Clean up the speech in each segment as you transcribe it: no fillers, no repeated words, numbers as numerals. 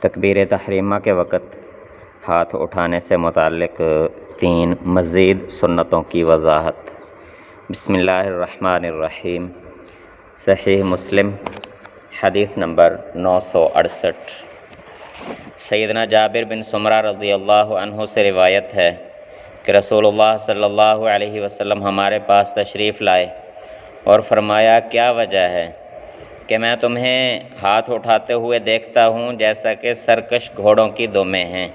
تکبیر تحریمہ کے وقت ہاتھ اٹھانے سے متعلق 3 مزید سنتوں کی وضاحت۔ بسم اللہ الرحمن الرحیم۔ صحیح مسلم حدیث نمبر 968۔ سیدنا جابر بن سمرہ رضی اللہ عنہ سے روایت ہے کہ رسول اللہ صلی اللہ علیہ وسلم ہمارے پاس تشریف لائے اور فرمایا، کیا وجہ ہے کہ میں تمہیں ہاتھ اٹھاتے ہوئے دیکھتا ہوں جیسا کہ سرکش گھوڑوں کی دمیں ہیں،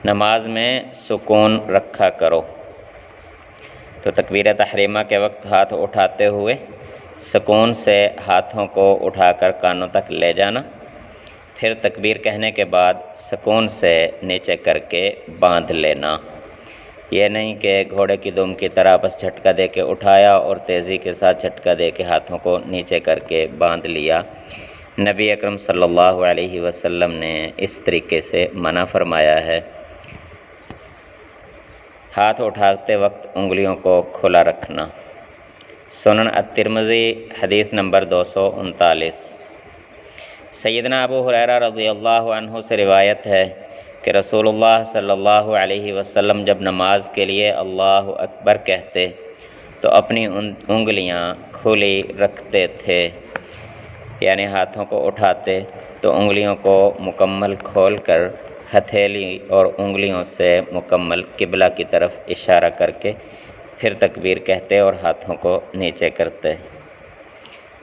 نماز میں سکون رکھا کرو۔ تو تکبیر تحریمہ کے وقت ہاتھ اٹھاتے ہوئے سکون سے ہاتھوں کو اٹھا کر کانوں تک لے جانا، پھر تکبیر کہنے کے بعد سکون سے نیچے کر کے باندھ لینا۔ یہ نہیں کہ گھوڑے کی دم کی طرح بس جھٹکا دے کے اٹھایا اور تیزی کے ساتھ جھٹکا دے کے ہاتھوں کو نیچے کر کے باندھ لیا۔ نبی اکرم صلی اللہ علیہ وسلم نے اس طریقے سے منع فرمایا ہے۔ ہاتھ اٹھاتے وقت انگلیوں کو کھلا رکھنا۔ سنن الترمذی حدیث نمبر 239۔ سیدنا ابو ہریرہ رضی اللہ عنہ سے روایت ہے کہ رسول اللہ صلی اللہ علیہ وسلم جب نماز کے لیے اللہ اکبر کہتے تو اپنی انگلیاں کھلی رکھتے تھے، یعنی ہاتھوں کو اٹھاتے تو انگلیوں کو مکمل کھول کر ہتھیلی اور انگلیوں سے مکمل قبلہ کی طرف اشارہ کر کے پھر تکبیر کہتے اور ہاتھوں کو نیچے کرتے۔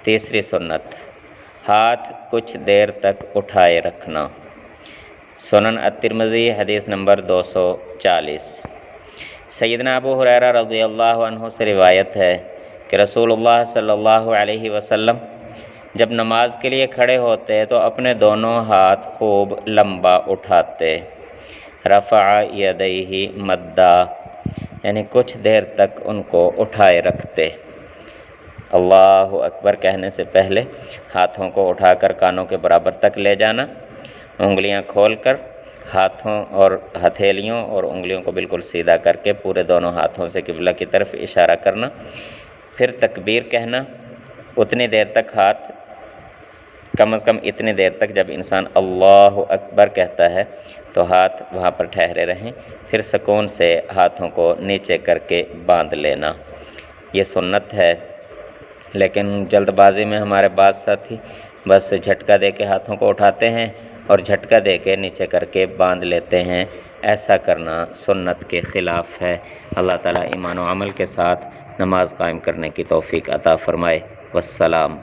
تیسری سنت، ہاتھ کچھ دیر تک اٹھائے رکھنا۔ سنن الترمذی حدیث نمبر 240۔ سیدنا ابو ہریرہ رضی اللہ عنہ سے روایت ہے کہ رسول اللہ صلی اللہ علیہ وسلم جب نماز کے لیے کھڑے ہوتے تو اپنے دونوں ہاتھ خوب لمبا اٹھاتے، رفع یدیہ مدا، یعنی کچھ دیر تک ان کو اٹھائے رکھتے۔ اللہ اکبر کہنے سے پہلے ہاتھوں کو اٹھا کر کانوں کے برابر تک لے جانا، انگلیاں کھول کر ہاتھوں اور ہتھیلیوں اور انگلیوں کو بالکل سیدھا کر کے پورے دونوں ہاتھوں سے قبلہ کی طرف اشارہ کرنا، پھر تکبیر کہنا۔ اتنی دیر تک ہاتھ، کم از کم اتنی دیر تک جب انسان اللہ اکبر کہتا ہے تو ہاتھ وہاں پر ٹھہرے رہیں، پھر سکون سے ہاتھوں کو نیچے کر کے باندھ لینا۔ یہ سنت ہے، لیکن جلد بازی میں ہمارے بعض ساتھی بس جھٹکا دے کے ہاتھوں کو اٹھاتے ہیں اور جھٹکا دے کے نیچے کر کے باندھ لیتے ہیں۔ ایسا کرنا سنت کے خلاف ہے۔ اللہ تعالیٰ ایمان و عمل کے ساتھ نماز قائم کرنے کی توفیق عطا فرمائے۔ والسلام۔